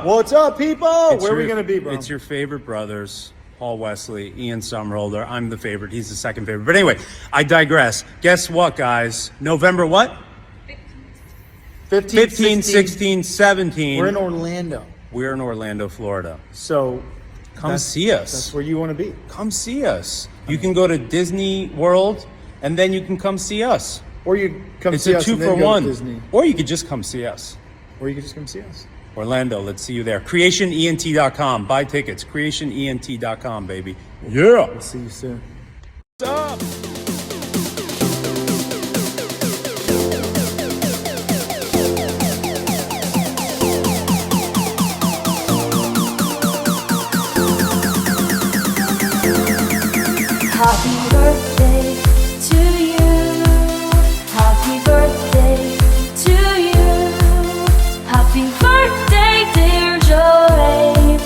up? What's up, people? Where are we gonna be, bro? It's your favorite brothers, Paul Wesley, Ian Somerhalder. I'm the favorite. He's the second favorite. But anyway, I digress. Guess what, guys? November what? 15, 16, 17. We're in Orlando. We're in Orlando, Florida. So come see us. That's where you want to be. Come see us. You can go to Disney World, and then you can come see us. Or you come it's see a us 2 and for then go 1. to Disney. Or you could just come see us. Or you could just come see us. Orlando, let's see you there. CreationENT.com. Buy tickets. CreationENT.com, baby. Yeah. We'll see you soon. What's up? Happy birthday to you. Happy birthday to you. Happy birthday, dear Shuaib.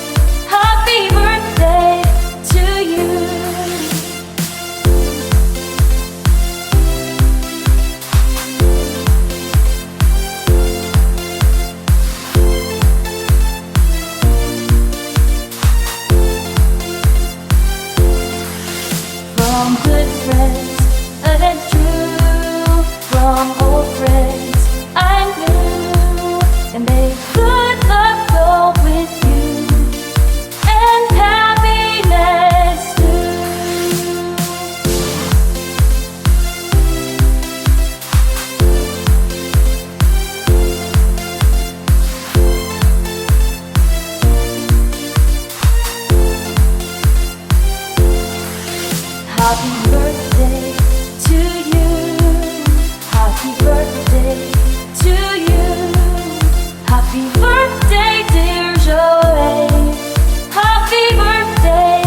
Happy birthday to you. From good friends that true, from old friends I knew, and may good luck go with you, and happiness too. Happy birthday to you. Happy birthday to you. Happy birthday, dear Shuaib. Happy birthday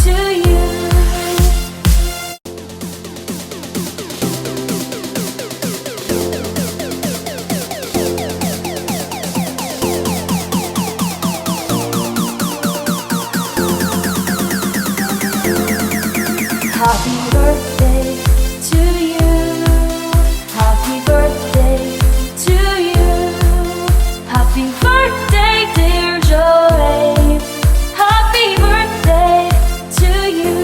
to you. Happy birthday to you. Happy birthday to you. Happy birthday, dear Shuaib. Happy birthday to you.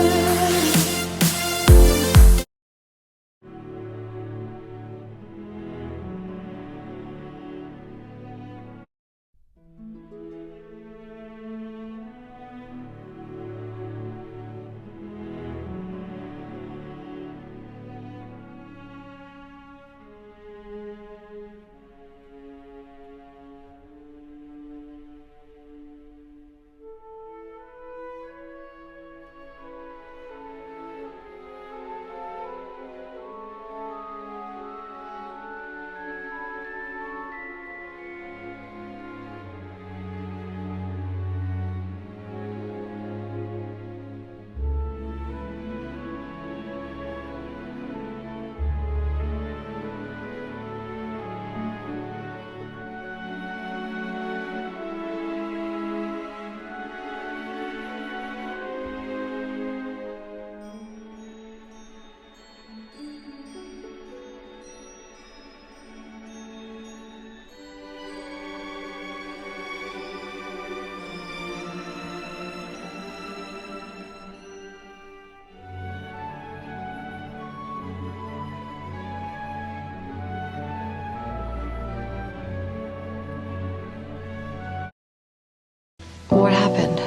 What happened?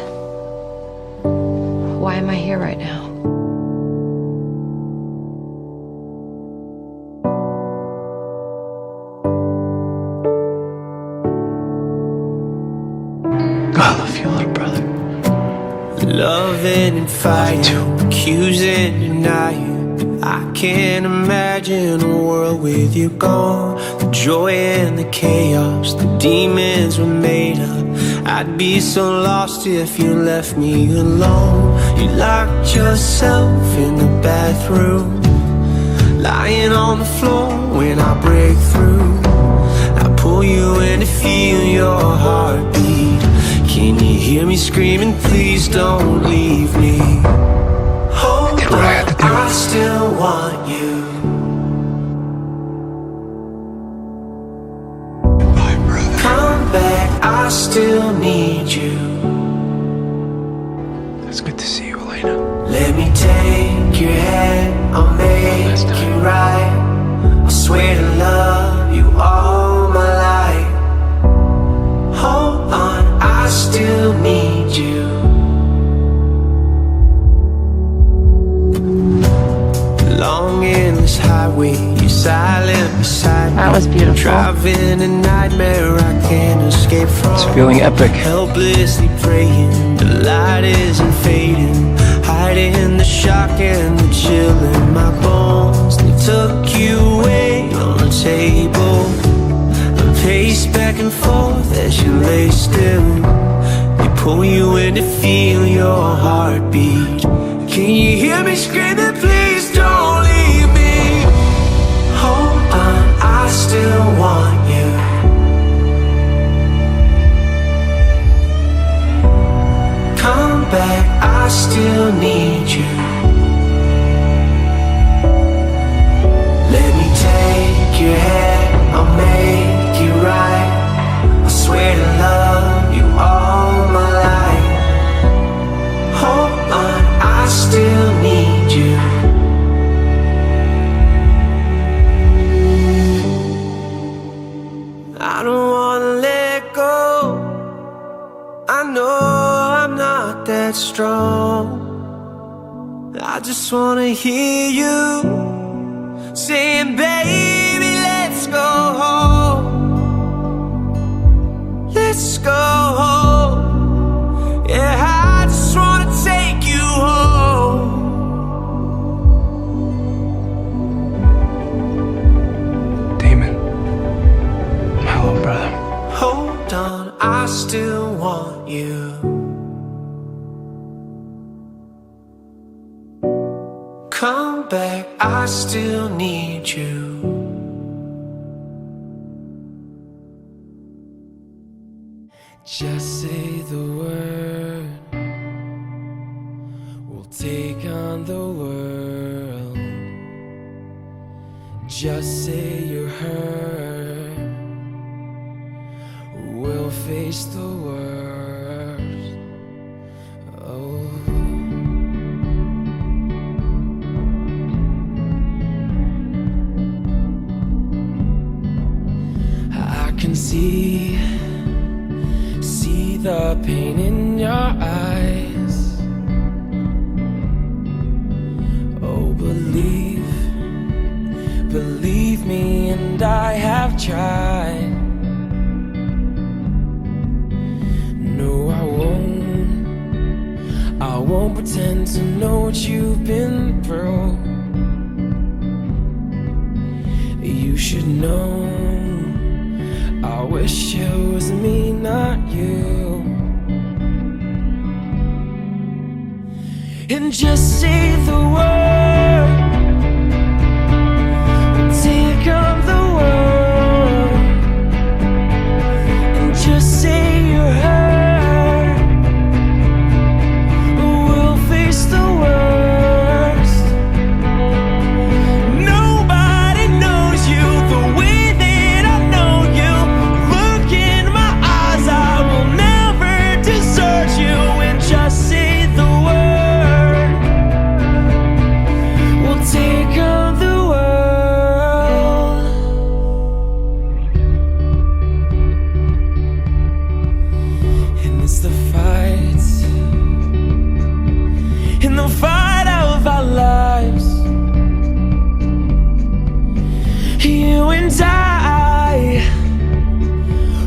Why am I here right now? I love you, little brother. Loving and fighting, accusing, denying. I can't imagine a world with you gone. The joy and the chaos, the demons were made up. I'd be so lost if you left me alone. You locked yourself in the bathroom, lying on the floor when I break through. I pull you in to feel your heartbeat. Can you hear me screaming, please don't leave me? Hold on, I still want you. Come back, I still need you. It's good to see you, Elena. Let me take your hand, I'll make Last time. you right. I swear to love you all my life. Hold on, I still need you. Long endless highway, you're silent beside me. That was beautiful. Driving a nightmare I can't escape from. It's feeling epic. Helplessly praying, the light isn't fading. Hiding the shock and the chill in my bones. They took you away on the table. I pace back and forth as you lay still. They pull you in to feel your heartbeat. Can you hear me screaming, please don't leave me? Hold on, I still want you. Come back, I still need you. Let me take your hand, I'll make you right. I swear to love you all my life. Hold on, I still need you. I don't wanna let go. I know I'm not that strong. I just wanna hear you saying, baby, let's go home. Let's go home. Yeah, I just wanna take you home. Damon. Hello, brother. Hold on, I still want you. Come back, I still need you. Just say the word, we'll take on the world. Just say you're hurt, we'll face the worst. Oh. I can see the pain in your eyes. Oh, believe me, and I have tried. No, I won't pretend to know what you've been through. You should know, I wish it was me, not you. And just say the word, take on the world. And just say you're hurt, we'll face the worst. Nobody knows you the way that I know you. Look in my eyes, I will never desert you. And just say the word, we'll take on the world. And it's the fight, in the fight of our lives. You and I,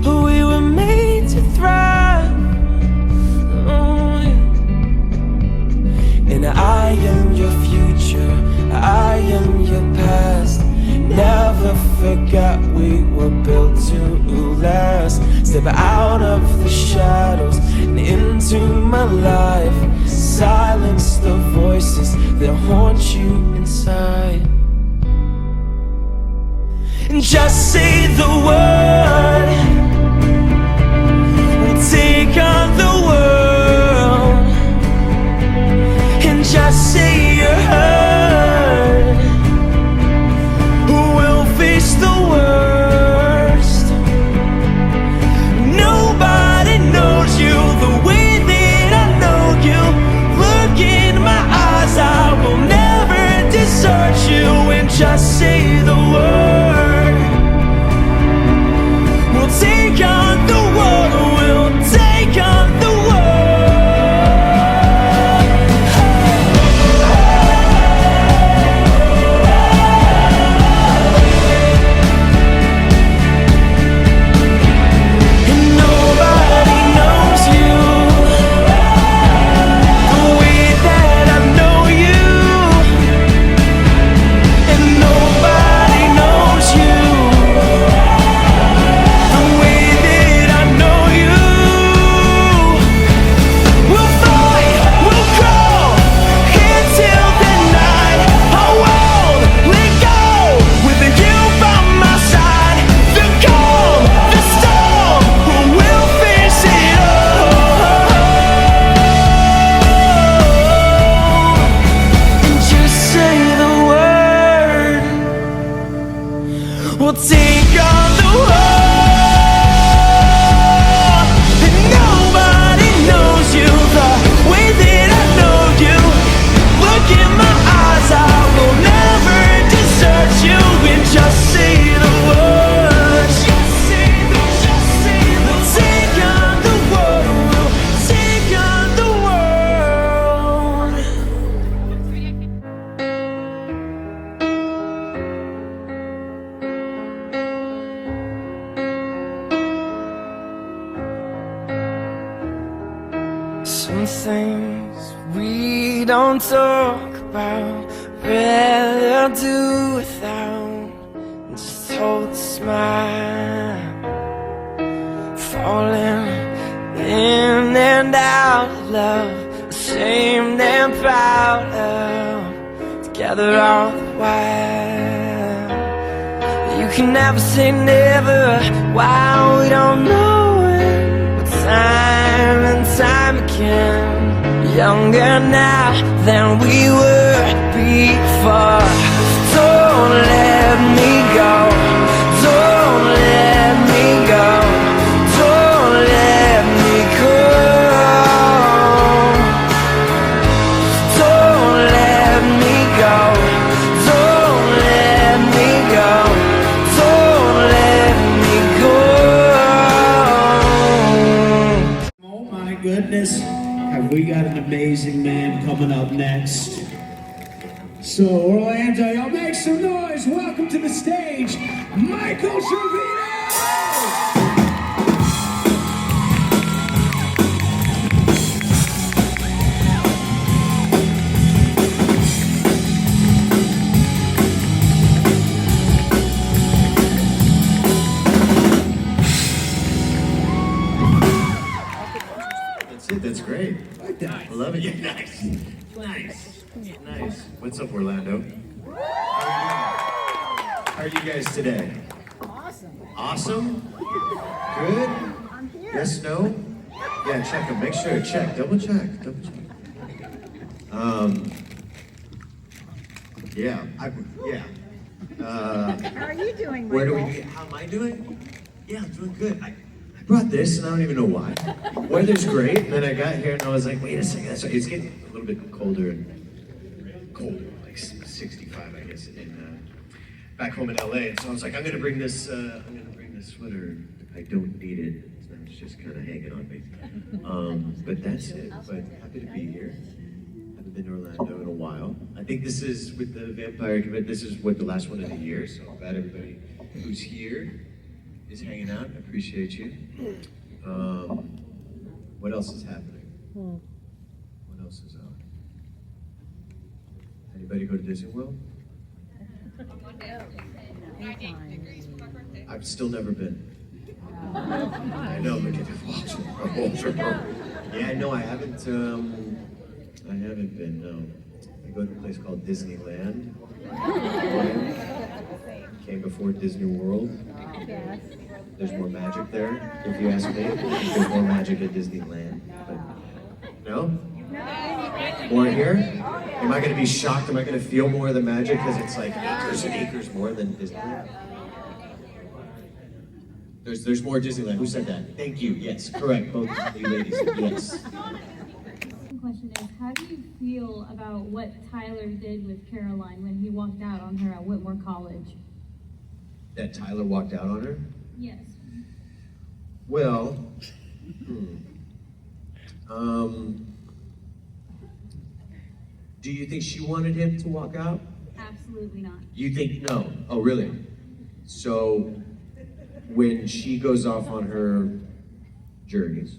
we were made to thrive. Oh, yeah. And I am your future, I am your past. Never forgot we were built to last. Step out of the shadows and into my life. Silence the voices that haunt you inside. And just say the word, we'll take on the world. And just say you're hurt, we'll face the worst. Nobody desert you and just say the word. We'll take on the world, we'll take on the we'll take on the world. And nobody knows you the way that I know you. Look in my eyes, I will never desert you. And just say the words. We'll take on the world. We'll take on the world. Some things we don't talk about, rather do without. Just hold the smile, falling in and out of love, ashamed and proud of, together all the while. You can never say never, while we don't know it, but time and time again, younger now than we were before. Don't let me go, don't let me go, don't let me go. Don't let me go, don't let me go, don't let me go. Oh my goodness, have we got an amazing man coming up next. So Orlando, y'all make some noise. Welcome to the stage, Michael Trevino! That's it, that's great. I like that. I love it. Yeah, nice. Nice. Nice. What's up, Orlando? How are you guys today? Awesome. Awesome? Good? Yes, no? Yeah, check them. Make sure. Check. Double check. Double check. Yeah. How are you doing, Where do Michael? we? How am I doing? Yeah, I'm doing good. I brought this, and I don't even know why. Weather's great, and then I got here, and I was like, wait a second. It's getting a little bit colder, like 65, I guess, back home in LA. And so I was like, I'm gonna bring this sweater. I don't need it. It's just kind of hanging on me. But that's it. But happy to be here. Haven't been to Orlando in a while. I think this is with the Vampire Convention. This is what the last one of the year. So I'm glad everybody who's here is hanging out. I appreciate you. What else is happening? What else is on? Anybody go to Disney World? I've still never been. I know, look at the yeah, no, I haven't been, no. I go to a place called Disneyland. Came before Disney World. There's more magic there, if you ask me. There's more magic at Disneyland. But no? More here? Am I gonna be shocked? Am I gonna feel more of the magic because it's like acres and acres more than Disneyland? There's more Disneyland. Who said that? Thank you. Yes, correct. Both of you ladies. Yes. The question is, how do you feel about what Tyler did with Caroline when he walked out on her at Whitmore College? That Tyler walked out on her? Yes. Well, do you think she wanted him to walk out? Absolutely not. You think no? Oh, really? So, when she goes off on her journeys,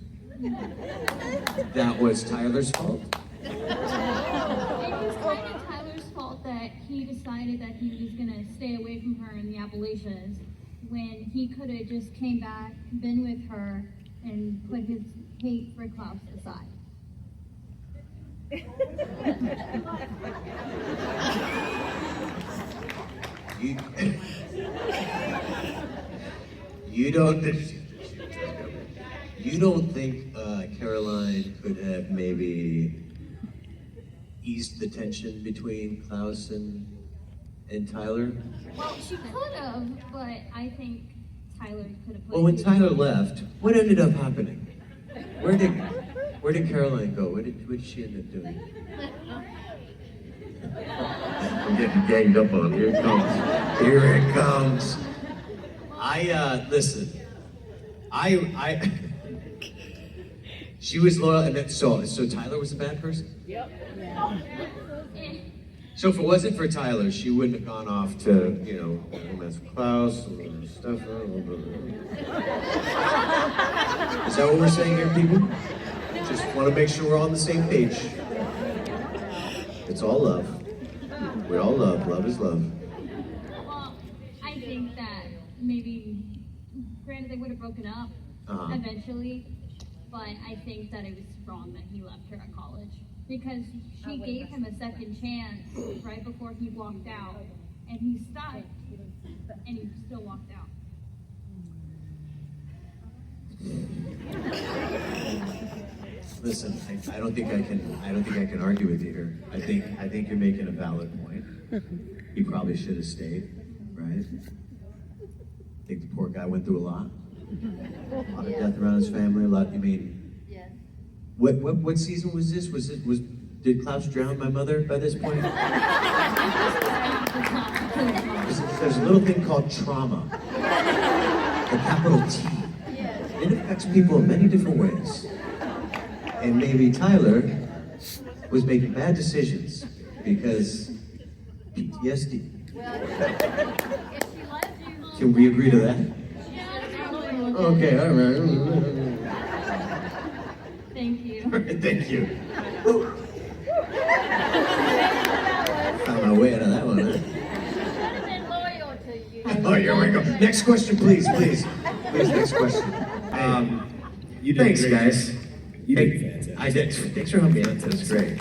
that was Tyler's fault? It was kind of Tyler's fault that he decided that he was going to stay away from her in the Appalachians when he could have just came back, been with her, and put his hate for Klaus aside. You don't think Caroline could have maybe eased the tension between Klaus and Tyler? Well, she could have, but I think Tyler could have put Well, when his- Tyler left, what ended up happening? Where did Caroline go? What did she end up doing? I'm getting ganged up on. Here it comes. Here it comes. Listen. She was loyal, and then, so Tyler was a bad person? Eh, So if it wasn't for Tyler, she wouldn't have gone off to, mess with Klaus and stuff. Is that what we're saying here, people? Just want to make sure we're all on the same page. It's all love. We all love. Love is love. Well, I think that maybe, granted they would have broken up eventually, but I think that it was wrong that he left her at college. Because she gave him a second chance right before he walked out, and he stopped, and he still walked out. Listen, I don't think I can argue with you here. I think you're making a valid point. He probably should have stayed, right? I think the poor guy went through a lot. A lot of death around his family. A lot. I mean, Yes. what season was this? Did Klaus drown my mother by this point? There's a little thing called trauma. The capital T. It affects people in many different ways. And maybe Tyler was making bad decisions because PTSD. Can we agree to that? Okay, all right. Thank you. Thank you. Found my way out of that one, huh? Oh, here we go. Next question, please. Please, next question. You did Thanks, great. guys. You did fantastic. I did. Thanks for helping me out. That's great.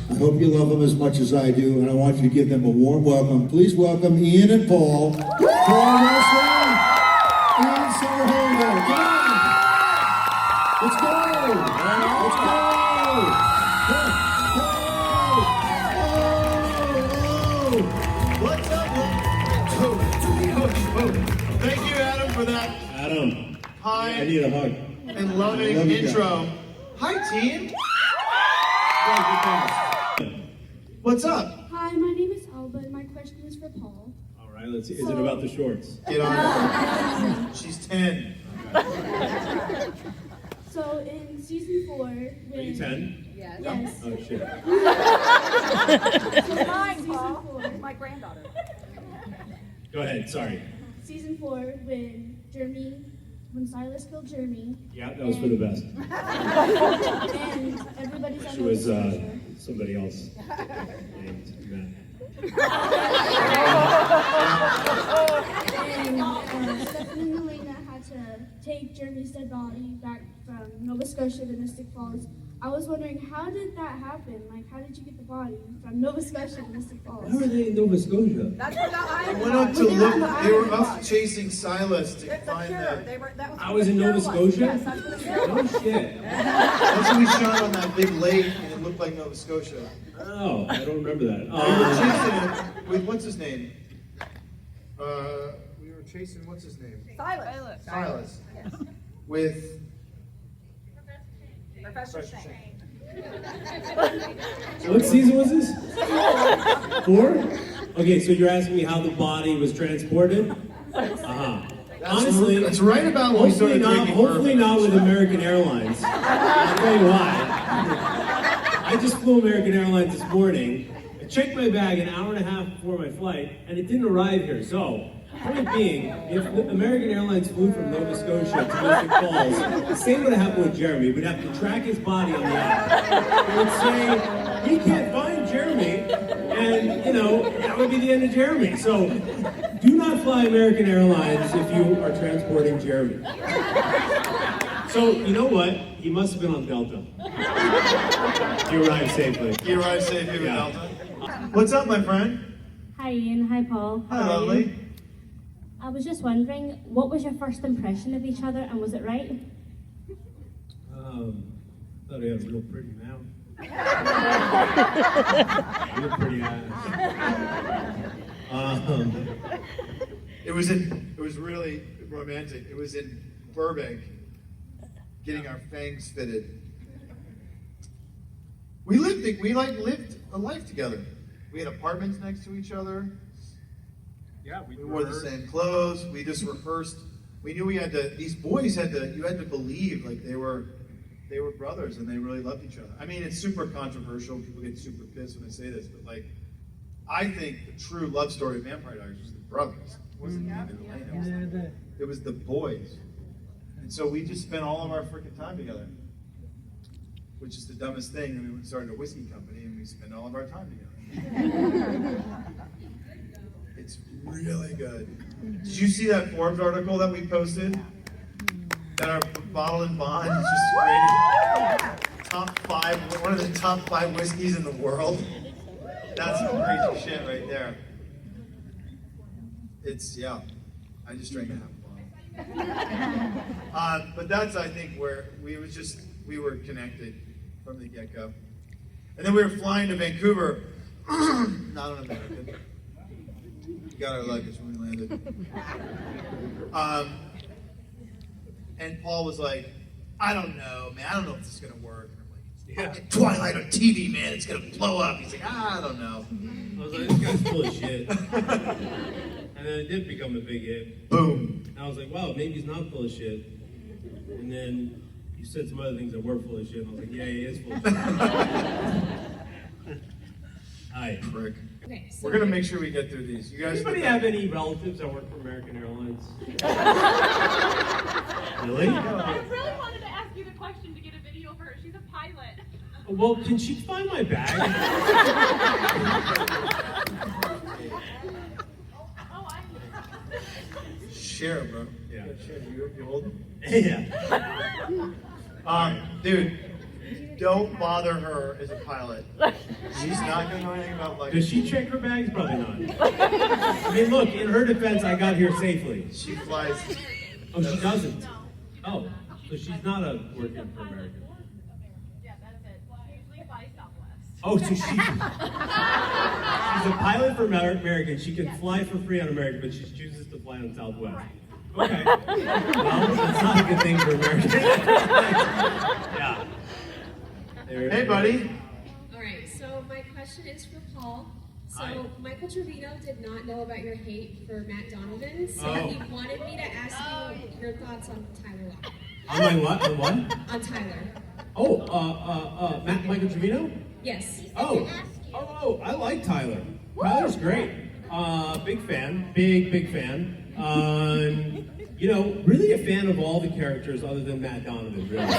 I hope you love them as much as I do, and I want you to give them a warm welcome. Please welcome Ian and Paul. Paul Russell, Ian Soholder. Come on. Let's go. Let's go. What's up? Thank you, Adam, for that Adam, high I need a hug. and loving Love you, intro. Hi, team. What's up? Hi, my name is Alba, and my question is for Paul. All right, let's see. Is it about the shorts? Get on her. She's 10. So in season 4, when... Are you 10? Yes. Oh, shit. Mine, Paul. My granddaughter. Go ahead, sorry. Season 4, when Silas killed Jeremy. Yeah, that was for the best. And everybody's She was somebody else named Matt. And Stefan and Elena had to take Jeremy's dead body back from Nova Scotia to Mystic Falls. I I was wondering, how did that happen? Like, how did you get the body from Nova Scotia to Mystic Falls? Why were they in Nova Scotia? That's what I They went up to look. They were up chasing Silas to find the. I was in Nova Scotia? Yes, that's what the cure was. Oh, shit. That's when we shot on that big lake, and it looked like Nova Scotia. Oh, I don't remember that. We were chasing it with what's his name? We were chasing what's his name? Silas. Silas. Yes. With Professor Shane. What season was this? 4? Okay, so you're asking me how the body was transported? Uh-huh. Honestly, that's right about when we started drinking hopefully bourbon. not with American Airlines. I'll tell you why. I just flew American Airlines this morning. I checked my bag an hour and a half before my flight, and it didn't arrive here. So, point being, if American Airlines flew from Nova Scotia to Mystic Falls, the same would have happened with Jeremy. We'd have to track his body on the app. It would say, we can't find Jeremy, and, that would be the end of Jeremy. So, do not fly American Airlines if you are transporting Jeremy. So, you know what? He must have been on Delta. He arrived safely. He arrived safely with Delta. What's up, my friend? Hi Ian, hi Paul. How Hi, are lovely. you? I was just wondering, what was your first impression of each other, and was it right? Thought he had a real pretty mouth. Real pretty eyes. It was really romantic. It was in Burbank, getting our fangs fitted. We lived a life together. We had apartments next to each other. Yeah, We wore the same clothes. We just rehearsed. We knew we had to. These boys had to. You had to believe like they were brothers and they really loved each other. I mean, it's super controversial. People get super pissed when I say this, but like, I think the true love story of Vampire Diaries was the brothers. It wasn't even Elena. It was the boys. And so we just spent all of our freaking time together, which is the dumbest thing. I mean, we started a whiskey company and we spend all of our time together. It's really good. Did you see that Forbes article that we posted? That our bottle and bond is just rated one of the top 5 whiskeys in the world. That's some crazy shit right there. I just drank a half a bottle. But that's, I think, where we were connected from the get-go. And then we were flying to Vancouver, not on American. We got our luggage when we landed. And Paul was like, I don't know, man. I don't know if this is going to work. And I'm like, Twilight on TV, man. It's going to blow up. He's like, I don't know. I was like, this guy's full of shit. And then it did become a big hit. Boom. And I was like, wow, maybe he's not full of shit. And then you said some other things that were full of shit. And I was like, yeah, he is full of shit. Hi. Prick. Okay, so We're going to make sure we get through these. You guys Anybody have any relatives that work for American Airlines? Really? I really wanted to ask you the question to get a video of her. She's a pilot. Well, can she find my bag? Share, bro. Yeah. Share. You hold them? Yeah. Dude, don't bother her as a pilot. She's not going to know anything about luggage. Does she check her bags? Probably not. I mean, look, in her defense, I got here safely. She flies. Oh, she doesn't? Oh, so she's not working for American. Yeah, that's it. She usually flies Southwest. Oh, so she's a pilot for American. She can fly for free on American, but she chooses to fly on Southwest. Okay. Well, that's not a good thing for American. Yeah. Hey, buddy. All right, so my question is for Paul. So Hi. Michael Trevino did not know about your hate for Matt Donovan, so Oh. he wanted me to ask you your thoughts on Tyler Lock. On my what? On what? On Tyler. Oh, Michael Trevino? Yes. Oh, I like Tyler. Tyler's great. Big fan. Big fan. Really a fan of all the characters other than Matt Donovan, really.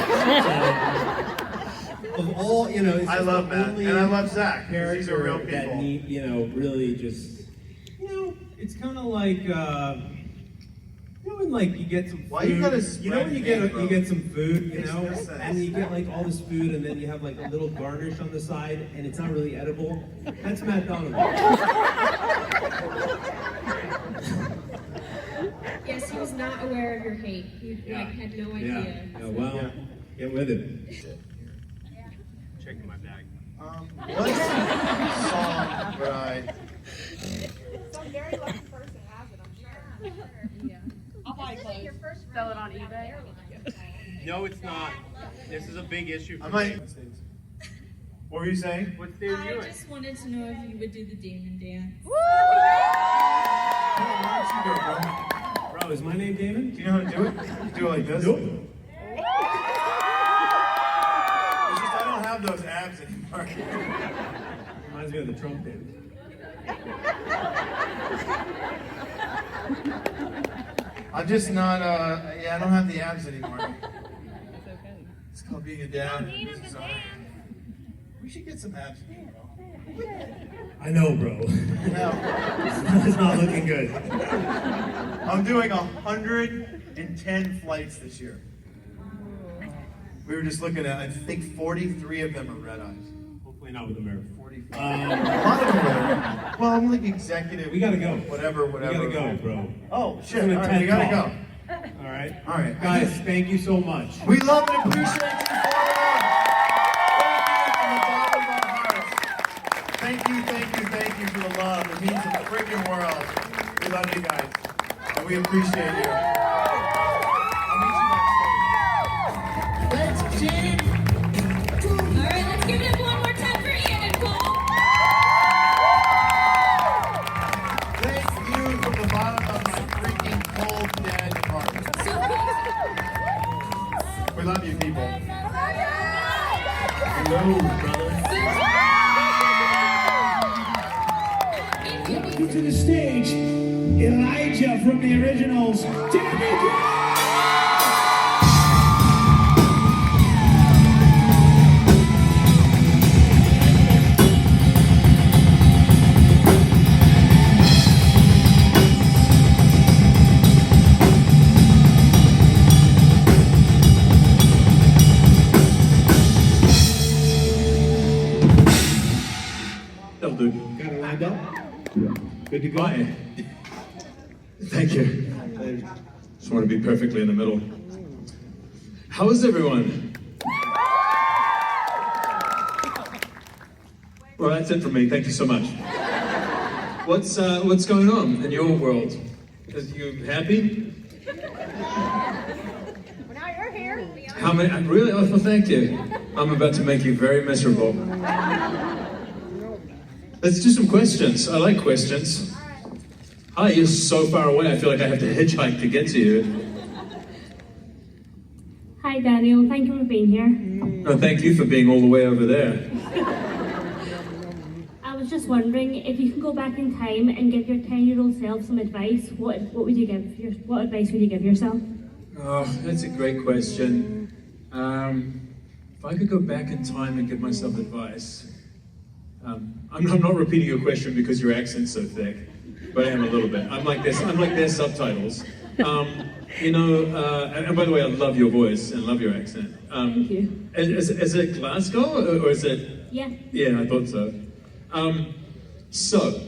Of all, it's I just love the Matt, only and I love Zach. character These are real that people. need, really just, it's kind of like, when like you get some food, Why you gotta you know when you spread get you get some food, you Makes know, no sense. and you get like all this food, and then you have like a little garnish on the side, and it's not really edible. That's Matt Donovan. Yes, he was not aware of your hate. He like had no idea. Yeah. Well, get with it. Checking my bag. What song would I? Some very lucky person has it, I'm sure. Yeah. I'll buy clothes. Sell it on eBay. No, it's not. This is a big issue for I me. might. What were you saying? What stage are you in? just wanted to know if you would do the Damon dance. Bro, is my name Damon? Do you know how to do it? You do it like this? Nope. It's just I don't have those abs anymore. Reminds me of the Trump dance. I'm just not, I don't have the abs anymore. It's called being a dad. We should get some abs, bro. I know, bro. It's not looking good. I'm doing 110 flights this year. We were just looking at, I think 43 of them are red eyes. Hopefully not with America. 45. A lot of them are. Well, I'm like executive. We gotta go. Whatever. We gotta go, bro. Oh, shit. It's All an right, we gotta intense go. All right. All right. Guys, thank you so much. We love and appreciate you for from the bottom of our hearts. Thank you for the love. It means the freaking world. We love you guys. And we appreciate you. I'll meet you backstage. Let's jam. All right, let's give it up one more time for Ian and Cole. Thank you from the bottom of my freaking cold, dead heart. We love you, people. Hello, brother. Welcome to the stage, Elijah from the originals. Danny That'll do. Got it lined up? Good to go. Bye. Thank you. Just want to be perfectly in the middle. How is everyone? Well, that's it from me. Thank you so much. What's going on in your world? Are you happy? Well, now you're here. How many? Really? Oh, well, thank you. I'm about to make you very miserable. Let's do some questions. I like questions. Hi, you're so far away. I feel like I have to hitchhike to get to you. Hi, Daniel. Thank you for being here. No, thank you for being all the way over there. I was just wondering if you could go back in time and give your 10-year-old self some advice. What would you give? What advice would you give yourself? Oh, that's a great question. If I could go back in time and give myself advice, I'm not repeating your question because your accent's so thick, but I am a little bit. I'm like their subtitles. And by the way, I love your voice and love your accent. Thank you. Is it Glasgow or is it? Yeah. Yeah, I thought so. So,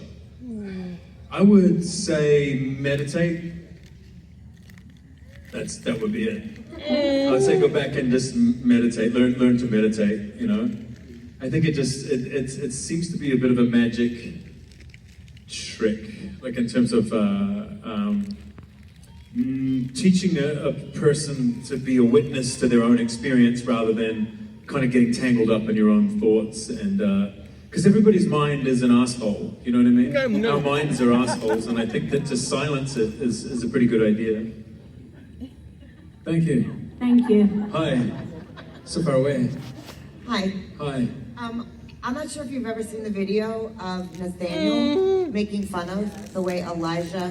I would say meditate. That would be it. I'd say go back and just meditate, learn to meditate, you know. I think it seems to be a bit of a magic trick, like in terms of teaching a person to be a witness to their own experience rather than kind of getting tangled up in your own thoughts and because everybody's mind is an asshole, you know what I mean? Our minds are assholes, and I think that to silence it is a pretty good idea. Thank you. Thank you. Hi. So far away. Hi. Hi. I'm not sure if you've ever seen the video of Nathaniel making fun of the way Elijah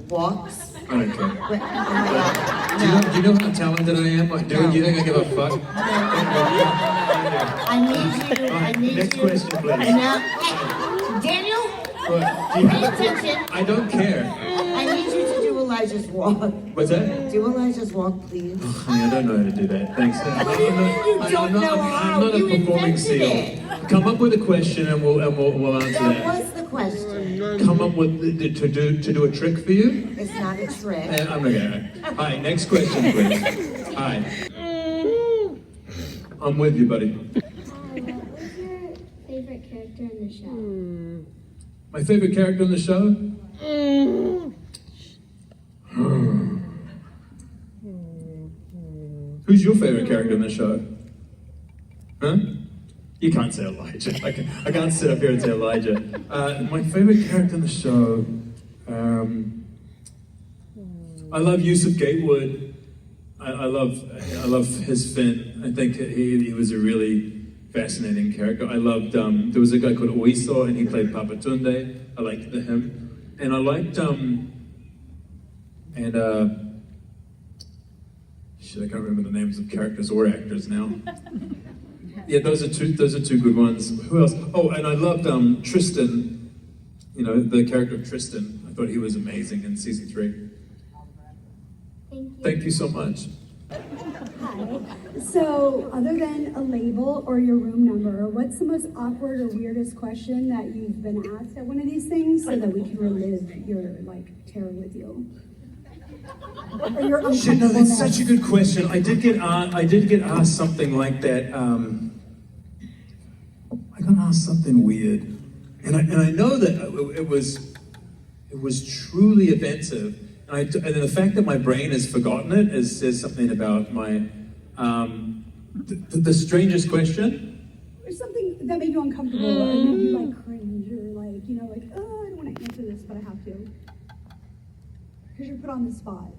walks. I don't care. But, oh my God. Do you know how talented I am? Do you think I give a fuck? I need you. Next question, please. Hey, Daniel, What? pay attention. I don't care. I need you to do Elijah Elijah's walk. What's that? Do Elijah's walk, please. Honey, I don't know how to do that. Thanks. What do you mean you don't know how? I'm not a You performing invented seal. it. Come up with a question and we'll answer That that. was the question. Come up with to do a trick for you. It's not a trick. I'm not gonna. Hi, next question, please. Hi. I'm with you, buddy. What was your favorite character in the show? My favorite character in the show? Who's your favorite character in the show? Huh? You can't say Elijah. I can't sit up here and say Elijah. My favorite character in the show, I love Yusuf Gatewood. I love his Finn. I think he was a really fascinating character. I loved, there was a guy called Oiso and he played Papatunde. I liked him. And I liked, shit, I can't remember the names of characters or actors now. Yeah, those are two good ones. Who else? Oh, and I loved Tristan, you know, the character of Tristan. I thought he was amazing in season 3. Thank you so much. Hi. So, other than a label or your room number, what's the most awkward or weirdest question that you've been asked at one of these things so that we can relive your, terror with you? Or your Shit, no, that's such a good question. I did get asked something like that. I got asked something weird, and I know that it was truly offensive. And the fact that my brain has forgotten it says something about my the strangest question. Or something that made you uncomfortable or made you cringe or oh, I don't want to answer this, but I have to. Because you're put on the spot.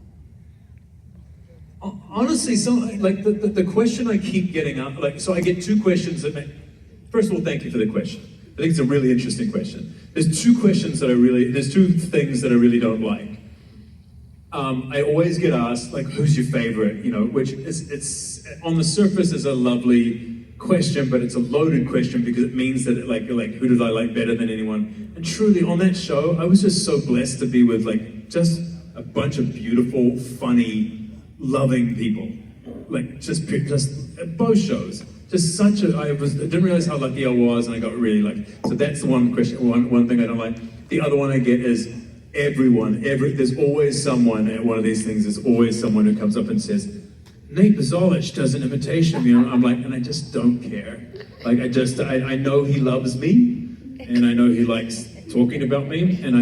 Honestly, the question I keep getting up, so I get 2 questions that first of all, thank you for the question. I think it's a really interesting question. There's 2 questions there's 2 things that I really don't like. I always get asked, who's your favorite? You know, which it's on the surface is a lovely question, but it's a loaded question because it means that who did I like better than anyone? And truly, on that show, I was just so blessed to be with just a bunch of beautiful, funny, loving people. Just both shows. Just I didn't realize how lucky I was, and I got really so that's the one question, one thing I don't like. The other one I get is there's always someone at one of these things, there's always someone who comes up and says, Nate Bazalich does an imitation of you. I'm and I just don't care. I know he loves me, and I know he likes talking about me, and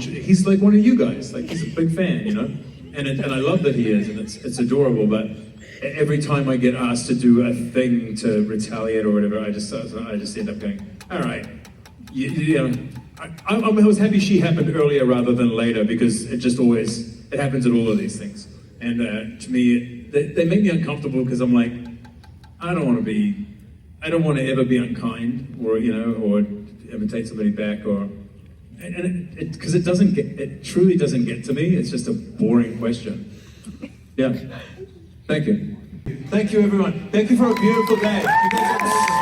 he's like one of you guys. He's a big fan, you know? And I love that he is, and it's adorable, but every time I get asked to do a thing to retaliate or whatever, I just end up going, all right, I was happy she happened earlier rather than later because it happens at all of these things. And to me, they make me uncomfortable because I'm I don't want to ever be unkind or imitate somebody back because it truly doesn't get to me. It's just a boring question. Yeah. Thank you. Thank you, everyone. Thank you for a beautiful day. You guys are amazing.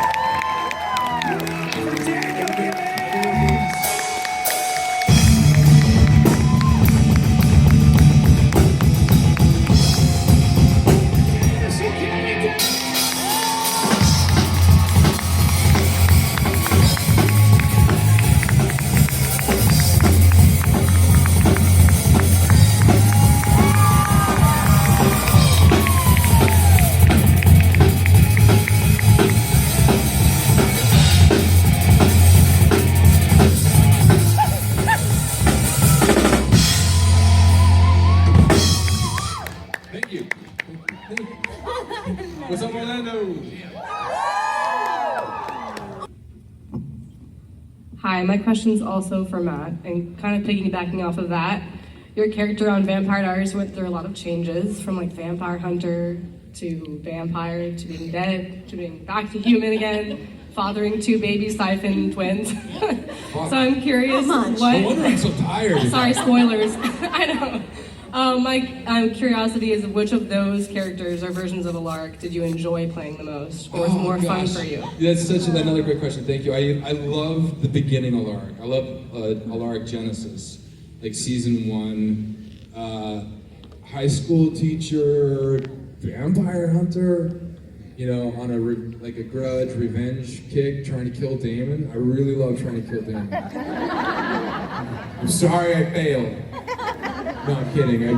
What's up, Orlando? Hi, my question's also for Matt, and kind of piggybacking off of that. Your character on Vampire Diaries went through a lot of changes, from vampire hunter to vampire to being dead to being back to human again, fathering 2 baby siphon twins. So I'm curious No wonder I'm so tired. Sorry, spoilers. I know. My curiosity is which of those characters or versions of Alaric did you enjoy playing the most, or was more fun for you? That's another great question. Thank you. I love the beginning Alaric. I love Alaric Genesis, season 1. high school teacher, vampire hunter, you know, on a grudge revenge kick, trying to kill Damon. I really love trying to kill Damon. I'm sorry I failed. No, I'm kidding.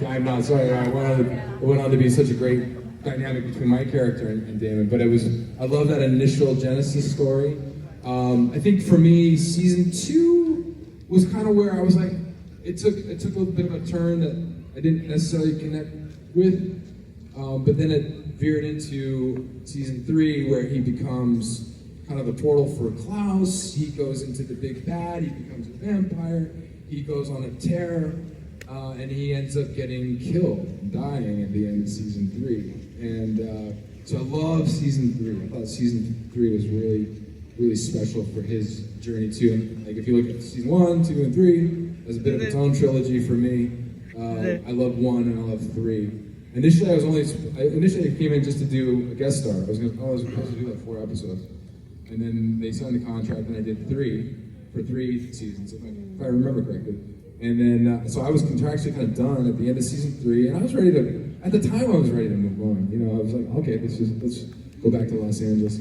I'm not sorry. It went on to be such a great dynamic between my character and Damon. But I love that initial Genesis story. I think for me, season 2 was kind of where I was like, it took a little bit of a turn that I didn't necessarily connect with. But then it veered into season 3 where he becomes kind of the portal for Klaus. He goes into the big bad, he becomes a vampire, he goes on a tear, and he ends up getting killed, dying at the end of season 3. And so I love season 3. I thought season 3 was really, really special for his journey too. And like if you look at season 1, 2, and 3, as a bit of its own trilogy for me. I love 1 and I love 3. Initially, I came in just to do a guest star. I was supposed to do like 4 episodes, and then they signed the contract, and I did 3 for 3 seasons, if I remember correctly. And then, so I was contractually kind of done at the end of season 3, and I was ready to. At the time, I was ready to move on. You know, I was like, okay, let's go back to Los Angeles.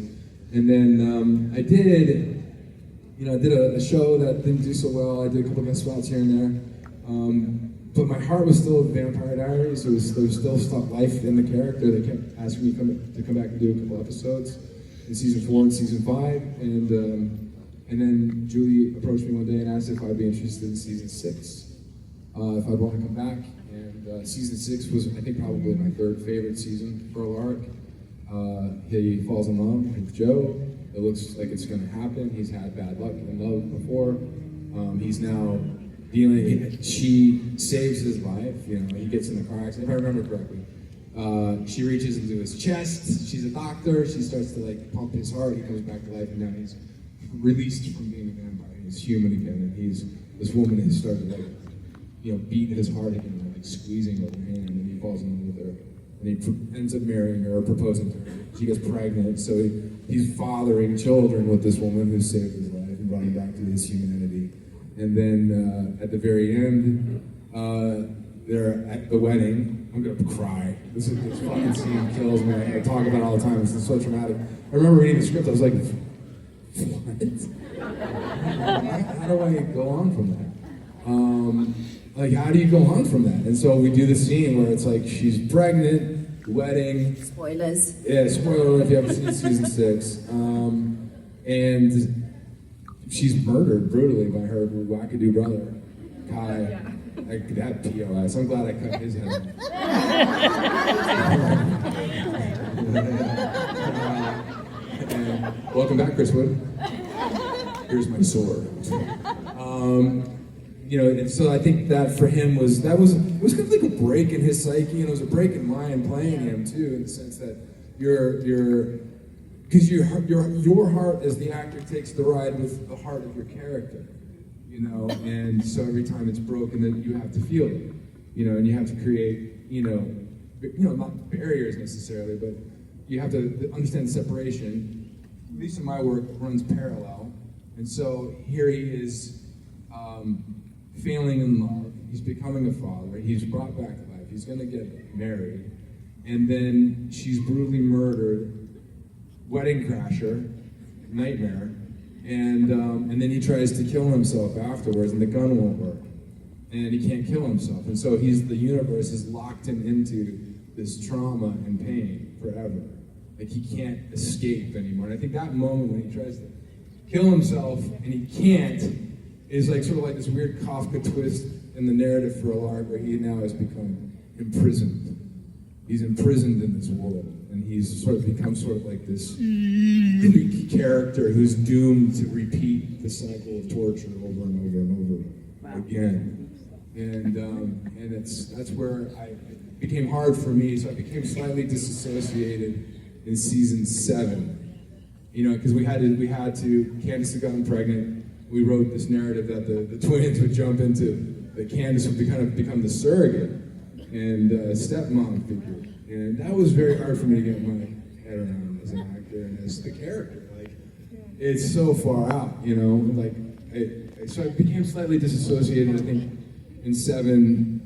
And then I did a show that didn't do so well. I did a couple guest spots here and there. But my heart was still with Vampire Diaries. There was still life in the character. They kept asking me to come back and do a couple episodes in season 4 and season 5. And then Julie approached me one day and asked if I'd be interested in season 6, if I'd want to come back. And season 6 was, I think, probably my 3rd favorite season for Alaric. He falls in love with Joe. It looks like it's going to happen. He's had bad luck in love before. He's now she saves his life, you know, he gets in the car accident, if I remember correctly. She reaches into his chest, she's a doctor, she starts to like pump his heart, he comes back to life, and now he's released from being a vampire, he's human again, and this woman has started to like, you know, beat his heart again, like squeezing her hand, and he falls in love with her. And he ends up marrying her or proposing to her. She gets pregnant, so he's fathering children with this woman who saved his life and brought him back to his humanity. And then at the very end, they're at the wedding. I'm gonna cry. This fucking scene kills me. I talk about it all the time. It's so traumatic. I remember reading the script. I was like, what? How do I go on from that? Like, how do you go on from that? And so we do the scene where it's like she's pregnant, wedding. Spoilers. Yeah, spoiler alert if you haven't seen season 6. And she's murdered brutally by her wackadoo brother, Kai. That POS. I'm glad I cut his head off. Welcome back, Chris Wood. Here's my sword. You know, and so I think that for him it was kind of like a break in his psyche, and it was a break in mine playing him too, in the sense that because your heart as the actor takes the ride with the heart of your character, you know, and so every time it's broken, then you have to feel it, you know, and you have to create, you know, not barriers necessarily, but you have to understand separation. At least in my work, runs parallel, and so here he is. Failing in love, he's becoming a father, he's brought back to life, he's gonna get married, and then she's brutally murdered, wedding crasher, nightmare, and then he tries to kill himself afterwards, and the gun won't work, and he can't kill himself, and so the universe has locked him into this trauma and pain forever. Like he can't escape anymore, and I think that moment when he tries to kill himself, and he can't, is like sort of like this weird Kafka twist in the narrative for Alaric, where he now has become imprisoned. He's imprisoned in this world, and he's sort of become sort of like this Greek character who's doomed to repeat the cycle of torture over and over and over again. And that's where it became hard for me. So I became slightly disassociated in season 7. You know, because we had to. Candace had gotten pregnant. We wrote this narrative that the twins would jump into, that Candace would become the surrogate and stepmom figure. And that was very hard for me to get my head around as an actor and as the character. Like, it's so far out, you know? Like, so I became slightly disassociated, I think, in 7.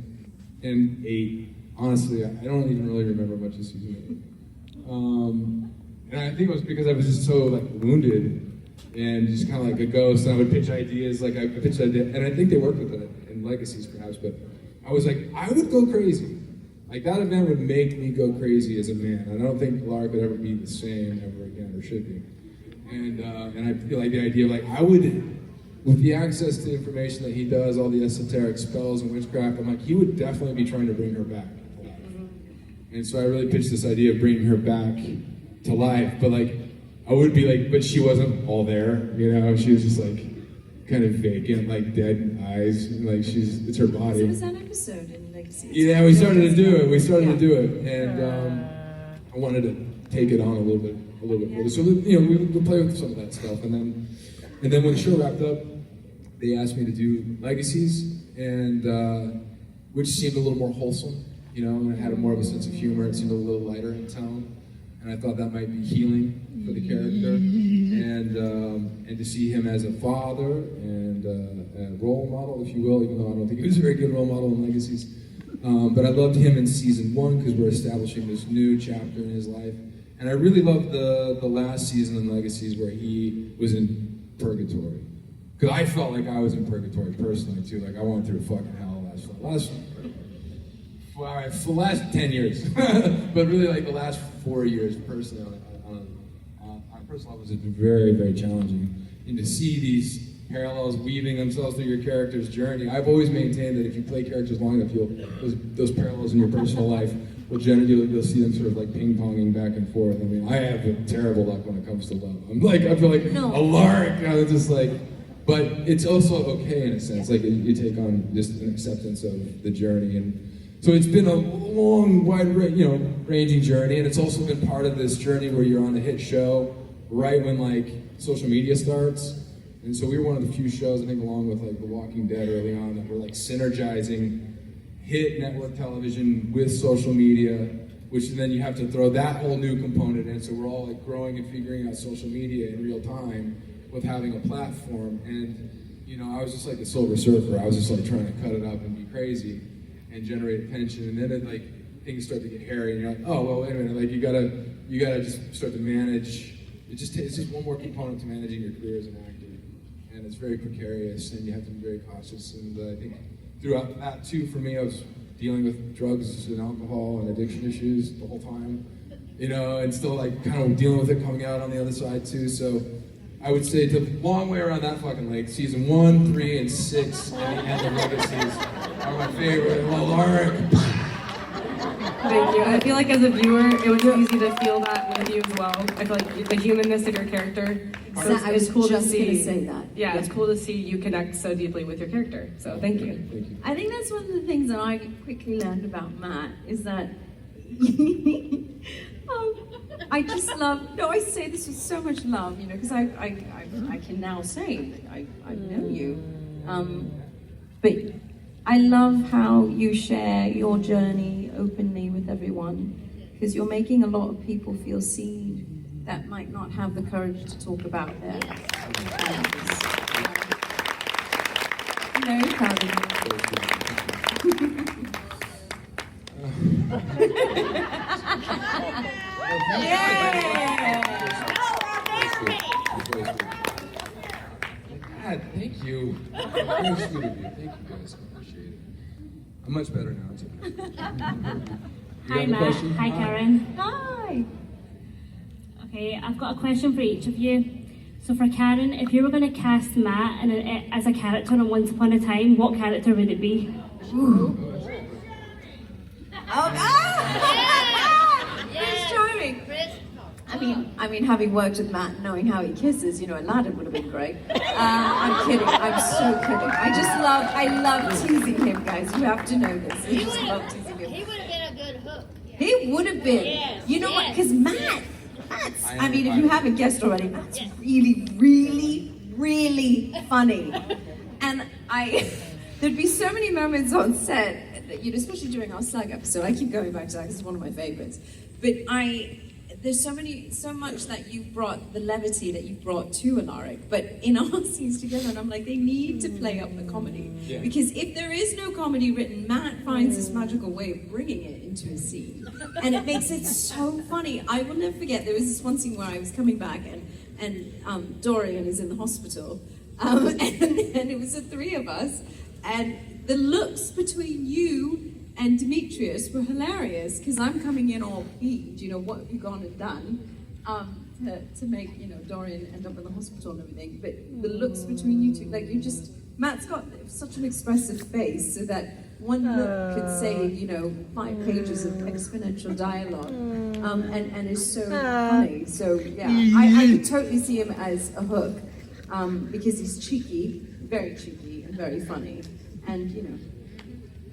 and 8. Honestly, I don't even really remember much of season 8. And I think it was because I was just so like wounded and just kind of like a ghost. And I would pitch ideas, like I pitched an idea, and I think they worked with it in Legacies perhaps. But I was like, I would go crazy. Like that event would make me go crazy as a man. And I don't think Lara could ever be the same ever again, or should be. And I feel like the idea of like I would, with the access to information that he does, all the esoteric spells and witchcraft, I'm like he would definitely be trying to bring her back to life. And so I really pitched this idea of bringing her back to life, but like I would be like, but she wasn't all there, you know. She was just like kind of vacant, like dead eyes, and, like it's her body. There was an episode in Legacy. Yeah, we started to do it. And I wanted to take it on a little bit further. So you know, we play with some of that stuff, and then when the show wrapped up, they asked me to do Legacies, and which seemed a little more wholesome, you know, and it had more of a sense of humor. It seemed a little lighter in tone, and I thought that might be healing for the character, and to see him as a father and a role model, if you will, even though I don't think he was a very good role model in Legacies. But I loved him in season 1 because we're establishing this new chapter in his life. And I really loved the last season in Legacies where he was in purgatory. Because I felt like I was in purgatory personally too. Like I went through fucking hell for the last 10 years. But really like the last 4 years personally on a personal level has been very, very challenging. And to see these parallels weaving themselves through your character's journey. I've always maintained that if you play characters long enough, those parallels in your personal life will generally, you'll see them sort of like ping-ponging back and forth. I mean, I have terrible luck when it comes to love. I feel like a lark. I'm just like, but it's also okay in a sense. Like you take on just an acceptance of the journey, and so it's been a long, ranging journey, and it's also been part of this journey where you're on a hit show right when like social media starts. And so we were one of the few shows, I think, along with like The Walking Dead early on, that were like synergizing hit network television with social media, which then you have to throw that whole new component in. So we're all like growing and figuring out social media in real time with having a platform. And you know, I was just like the Silver Surfer. I was just like trying to cut it up and be crazy and generate attention. And then it, like things start to get hairy, and you're like, oh well, wait a minute, like you gotta just start to manage. It's just one more component to managing your career as an actor. And it's very precarious, and you have to be very cautious. And I think throughout that too, for me, I was dealing with drugs and alcohol and addiction issues the whole time, you know, and still like kind of dealing with it coming out on the other side too. So I would say it's a long way around that fucking lake. Season 1, 3, and 6, and the end of Legacies are my favorite. Lark. Thank you. I feel like as a viewer, it was easy to feel that with you as well. I feel like the humanness of your character. I was cool just to see. going to say that. Yeah, it's cool to see you connect so deeply with your character. So thank you. I think that's one of the things that I quickly learned about Matt is that I just love. No, I say this with so much love, you know, because I can now say that I know you, but I love how you share your journey openly with everyone, because you're making a lot of people feel seen that might not have the courage to talk about their plans. I'm very proud of God, thank you. Very sweet of you. Thank you guys. I appreciate it. I'm much better now. It's okay. Hi Matt. Hi Karen. Hi. Okay, I've got a question for each of you. So for Karen, if you were going to cast Matt as a character on Once Upon a Time, what character would it be? Prince Charming. I mean, having worked with Matt, knowing how he kisses, you know, Aladdin would have been great. I'm kidding. I'm so kidding. I love teasing him, guys. You have to know this. I just love teasing him. He would have been a good hook. He would have been. Yes, You know what? yes. Because Matt's, I mean, if you haven't guessed already, Matt's really, really, really funny. And there'd be so many moments on set, that, you know, especially during our SAG episode. I keep going back to that because it's one of my favorites. But there's so much that you brought, the levity that you brought to Alaric, but in our scenes together, and I'm like, they need to play up the comedy. Yeah. Because if there is no comedy written, Matt finds this magical way of bringing it into a scene. And it makes it so funny. I will never forget, there was this one scene where I was coming back and Dorian is in the hospital, and it was the three of us, and the looks between you and Demetrius were hilarious, because I'm coming in all peeved, you know, what have you gone and done to make, you know, Dorian end up in the hospital and everything, but the looks between you two, like you just, Matt's got such an expressive face, so that one look could say, you know, 5 pages of exponential dialogue, and is so funny. So yeah, I could totally see him as a hook, because he's cheeky, very cheeky, and very funny, and you know.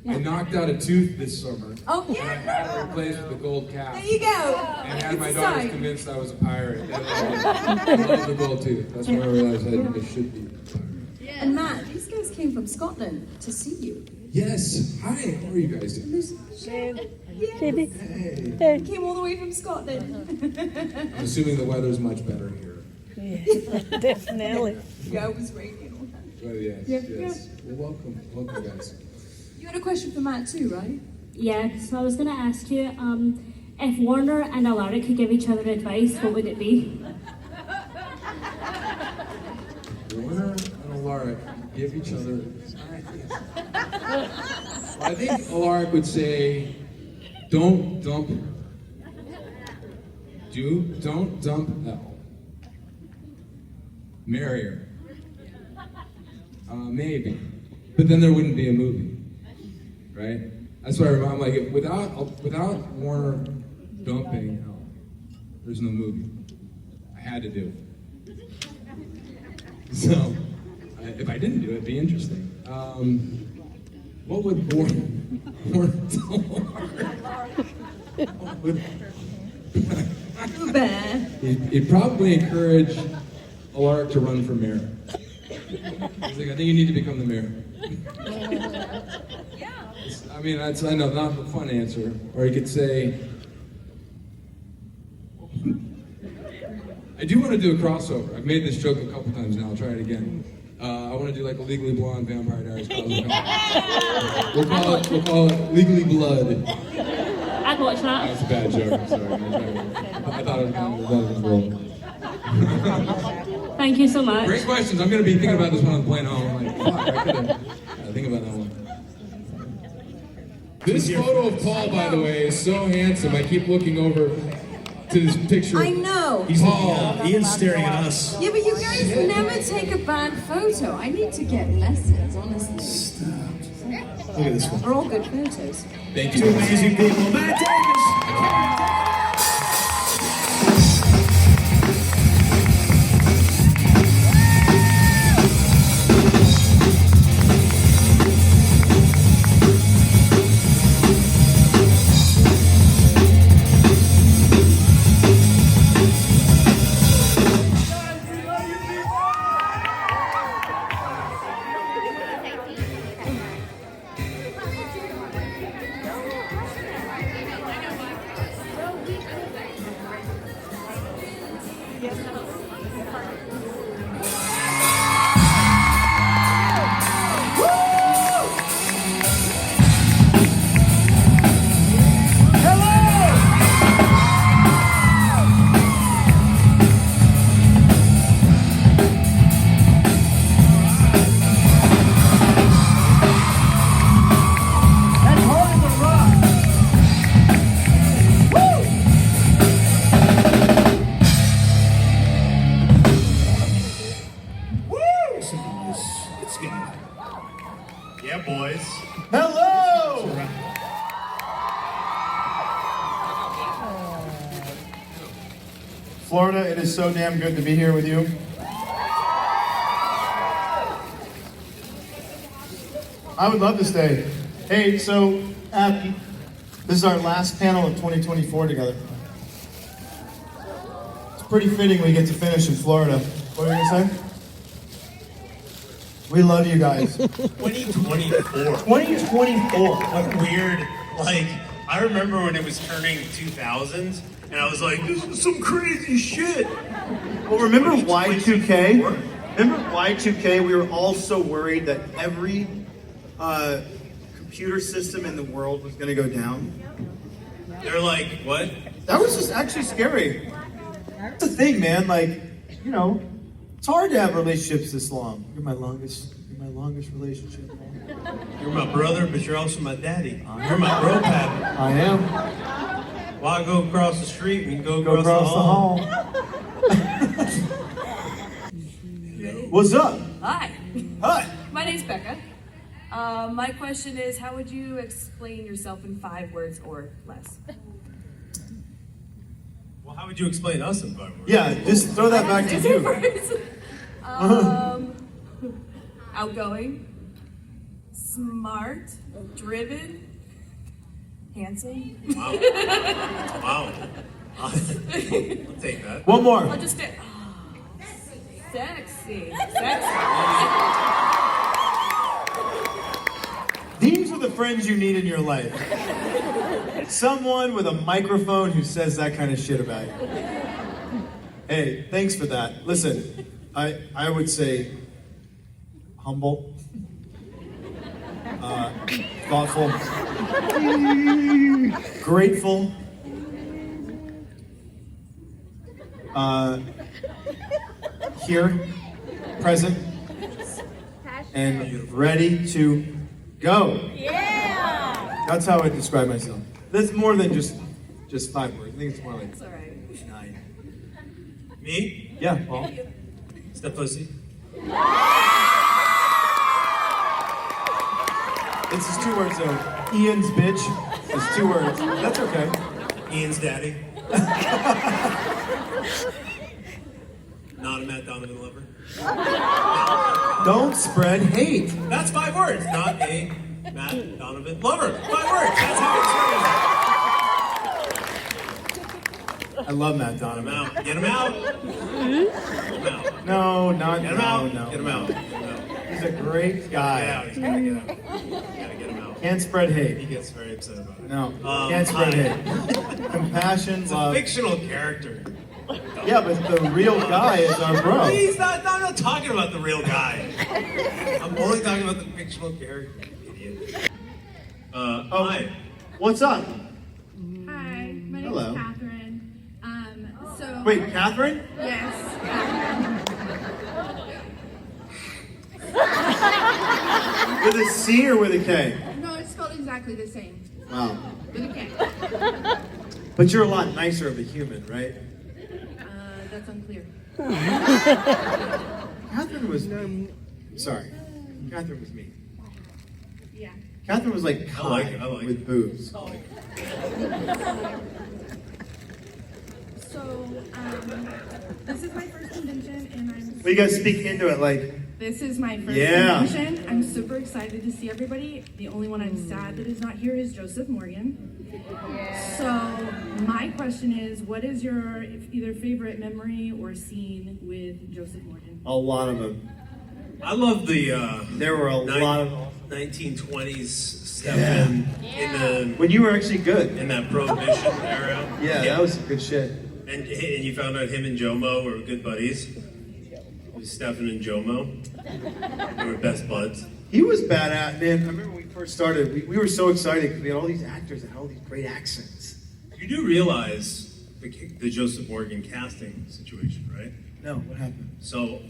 Yeah. I knocked out a tooth this summer. Oh yeah, and I had it replaced with a gold calf. There you go. And had my daughters convinced I was a pirate. I love the gold tooth. That's when I realized I should be a pirate. And Matt, these guys came from Scotland to see you. Yes. Hi. How are you guys doing? Yes. Came all the way from Scotland. I'm assuming the weather's much better here. Yeah, definitely. Yeah, it was raining. Well, yes. Yes. Well, welcome, guys. You had a question for Matt too, right? Yeah, so I was going to ask you, if Warner and Alaric could give each other advice, what would it be? Warner and Alaric give each other. I think Alaric would say, don't dump L. Marry her. Maybe. But then there wouldn't be a movie. Right? That's what I remember. I'm like, without Warner dumping L, there's no movie. I had to do it. So, if I didn't do it, it'd be interesting. What would Warner tell He'd probably encourage Alaric to run for mayor. He's like, I think you need to become the mayor. I mean, I know, not a fun answer. Or he could say, I do want to do a crossover. I've made this joke a couple times now. I'll try it again. I want to do like a Legally Blonde Vampire Diaries crossover. We'll call it Legally Blood. I'd watch that. That's a bad joke. I'm sorry. I thought it was wrong. Thank you so much. Great questions. I'm going to be thinking about this one on the plane home. I'm like, fuck, I could have. Think about that one. This photo of Paul, by the way, is so handsome. I keep looking over to this picture. I know. He's Paul. Ian's staring at us. Yeah, but you guys never take a bad photo. I need to get lessons, honestly. Stop. Look at this one. They're all good photos. Thank you. Two amazing people. Matt Davis. Yeah, boys. Hello! Florida, it is so damn good to be here with you. I would love to stay. Hey, so this is our last panel of 2024 together. It's pretty fitting we get to finish in Florida. What are you gonna say? We love you guys. 2024. 2024. What weird, like, I remember when it was turning 2000, And I was like, this is some crazy shit. Well, remember Y2K? Remember Y2K? We were all so worried that every computer system in the world was going to go down. They're like, what? That was just actually scary. That's the thing, man. Like, you know, it's hard to have relationships this long. You're my longest relationship. You're my brother, but you're also my daddy. You're my bro pappy. I am. While I go across the street, we can go Go across the hall. What's up? Hi. Hi. My name's Becca. My question is, how would you explain yourself in 5 words or less? Well, how would you explain us in 5 words? Yeah, just throw that back to you. Outgoing, smart, driven, handsome. Wow. Wow. I'll take that. One more. I'll just stay. Sexy. These are the friends you need in your life. Someone with a microphone who says that kind of shit about you. Hey, thanks for that. Listen, I would say humble, thoughtful, grateful, here, present, and ready to go. Yeah! That's how I describe myself. That's more than just 5 words. I think it's more like That's all right. 9. Me? Yeah, Paul. Step pussy. It's just 2 words though. Ian's bitch. It's 2 words. That's okay. Ian's daddy. Not a Matt Donovan lover. Don't spread hate. That's 5 words. Not a Matt Donovan lover. 5 words. That's how it's I love Matt Donovan. Get him out. Get him out. No, not Get him no, out. no. Get him out. He's a great guy. Yeah, he's gotta get out. Gotta get him out. Can't spread hate. He gets very upset about it. No, can't spread hate. Compassion, It's love. a fictional character. Yeah, but the real guy is our bro. He's not, I'm not talking about the real guy. I'm only talking about the fictional character, idiot. Hi. What's up? Hi, my name Hello. is Catherine. So Wait, Catherine? Yes. With a C or with a K? No, it's spelled exactly the same. Wow. With a K. But you're a lot nicer of a human, right? That's unclear. Catherine was sorry. Catherine was mean. Yeah. Catherine was like kind with boobs. So, this is my first convention, and Well, you guys speak into it like. this is my first Yeah. convention. I'm super excited to see everybody. The only one I'm sad that is not here is Joseph Morgan. So, my question is, what is your either favorite memory or scene with Joseph Morgan? A lot of them. I love the there were a lot of 1920s stuff Yeah. in the when you were actually good in that Prohibition era. Yeah, that was some good shit. And you found out him and Jomo were good buddies. It was Stefan and Jomo. They were best buds. He was badass, man. I remember when we first started, we were so excited because we had all these actors that had all these great accents. You do realize the Joseph Morgan casting situation, right? No, what happened? So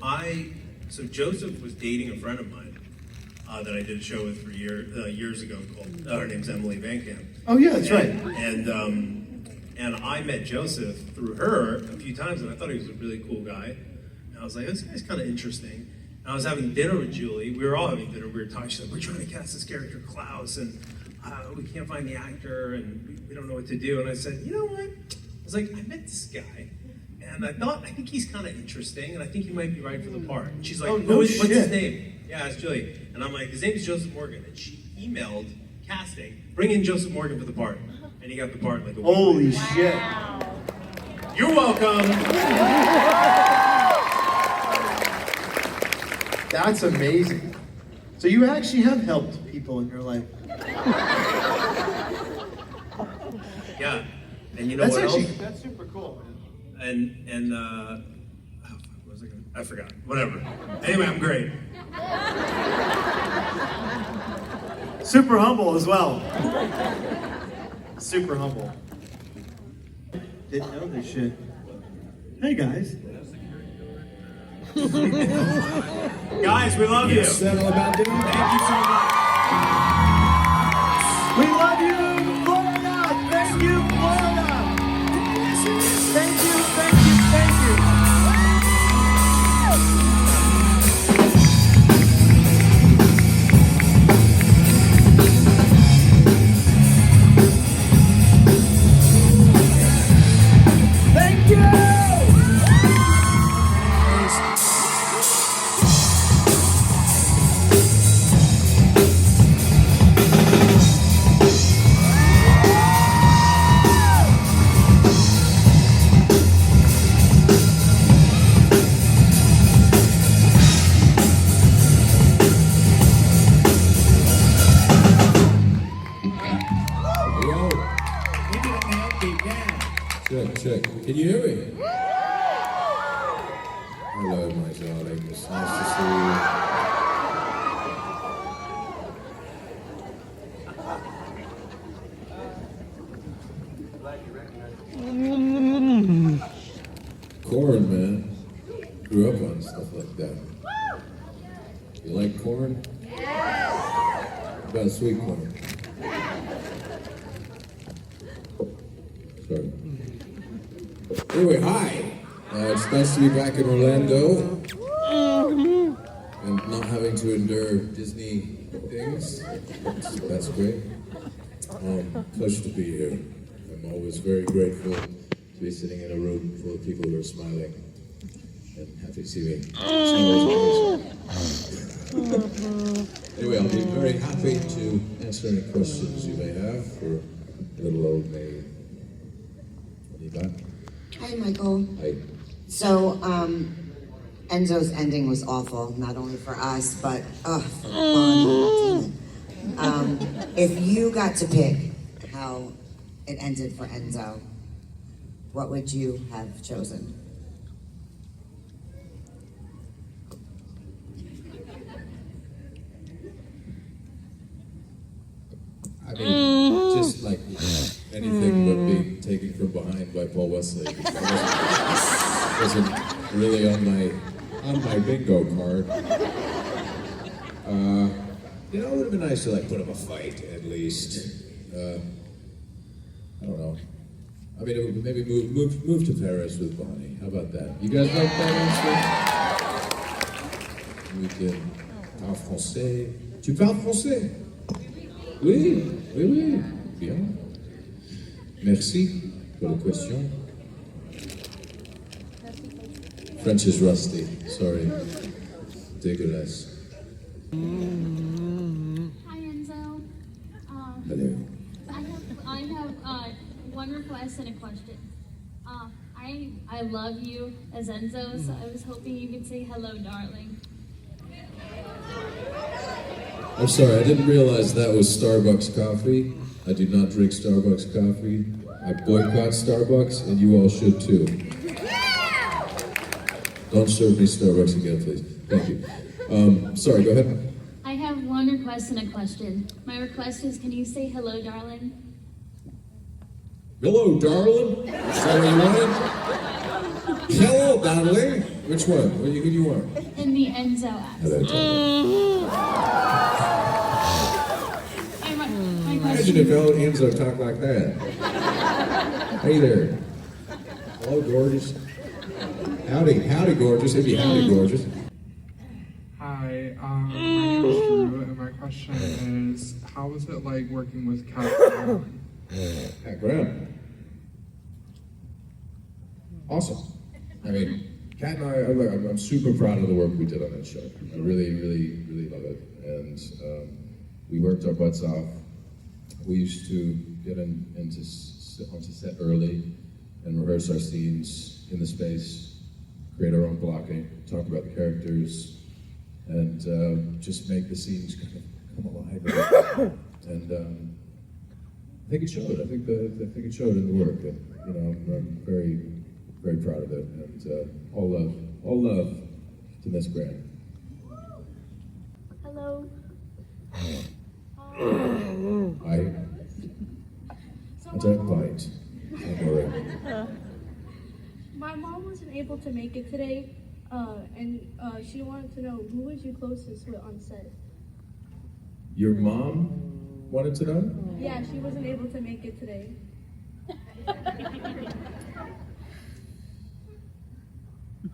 Joseph was dating a friend of mine that I did a show with for years ago called, her name's Emily Van Camp. Oh yeah, that's right. And I met Joseph through her a few times, and I thought he was a really cool guy. And I was like, this guy's kind of interesting. And I was having dinner with Julie. We were all having dinner. We were talking. She's like, we're trying to cast this character, Klaus, and we can't find the actor, and we don't know what to do. And I said, you know what? I was like, I met this guy, and I think he's kind of interesting, and I think he might be right for the part. And she's like, what's his name? Yeah, it's Julie. And I'm like, his name is Joseph Morgan. And she emailed casting, bring in Joseph Morgan for the part. And he got the part like a week Holy later. shit. You're welcome. That's amazing. So you actually have helped people in your life. Yeah. And you know That's what actually, else? that's super cool, man. And oh, what was I gonna? I forgot. Whatever. Anyway, I'm great. Super humble as well. Super humble. Didn't know this shit. Hey guys. Guys, we love you. Settle about doing Thank you so much. We love you, Florida. Thank you, Florida. Thank you, thank you, thank you. Thank you. Check. Can you hear me? Hello, my darling. It's nice to see you. Corn, man. Grew up on stuff like that. You like corn? What about sweet corn? Sorry. Anyway, hi. It's nice to be back in Orlando and not having to endure Disney things. That's great. Pleasure to be here. I'm always very grateful to be sitting in a room full of people who are smiling and happy to see me. Anyway, I'll be very happy to answer any questions you may have for little old me. Anybody? Hi, Michael. Hi. So, Enzo's ending was awful, not only for us, but for Bonnie. If you got to pick how it ended for Enzo, what would you have chosen? I mean, just like anything but being taken from behind by Paul Wesley. Wasn't really on my bingo card. You know, it would have been nice to like put up a fight at least. I don't know. I mean, it would maybe move to Paris with Bonnie. How about that? You guys like that answer? We can parle français. Tu parles français? Oui. Bien. Merci pour la question. French is rusty. Sorry. Dégueulasse. Hi, Enzo. Hello. I have one request and a question. I love you as Enzo, so I was hoping you could say hello, darling. I'm sorry, I didn't realize that was Starbucks coffee. I do not drink Starbucks coffee. I boycott Starbucks, and you all should too. Don't serve me Starbucks again, please. Thank you. Sorry, go ahead. I have one request and a question. My request is, can you say hello, darling? Hello, darling. Is that what you wanted? Hello, darling. Which one? Who do you want? In the Enzo accent. Hello, darling. My Imagine question. if Enzo talked like that. Hey there. Hello, gorgeous. Howdy, gorgeous. It'd be howdy, gorgeous. Hi, my name is Drew, and my question is, how was it like working with Kat Graham? Kat Graham. Awesome. I mean, Kat and I'm super proud of the work we did on that show. I really love it. And we worked our butts off. We used to get onto set early and rehearse our scenes in the space, create our own blocking, talk about the characters, and just make the scenes kind of come alive. And think it showed. I think it showed in the work, and you know, I'm very, very proud of it. And all love to Miss Grant. Hello. I don't bite. Don't worry. My mom wasn't able to make it today, and she wanted to know who was you closest with on set. Your mom wanted to know? Yeah, she wasn't able to make it today.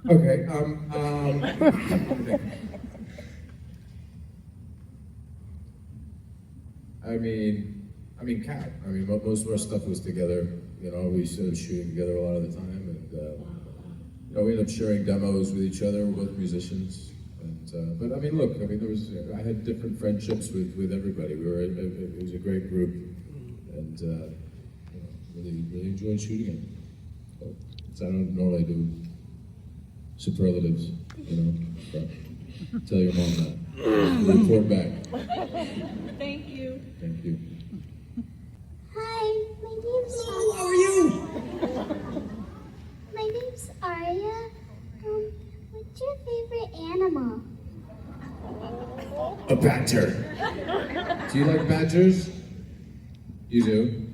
Okay. I mean, Kat. I mean, most of our stuff was together. You know, we started shooting together a lot of the time, and you know, we ended up sharing demos with each other. We're both musicians, and but I mean, look. I mean, I had different friendships with everybody. It was a great group, and you know, really enjoyed shooting it. So I don't normally do superlatives, you know. But tell your mom that. Report back. Thank you. Thank you. Hi, my name's Who are you? My name's Arya. What's your favorite animal? A badger. Do you like badgers? You do?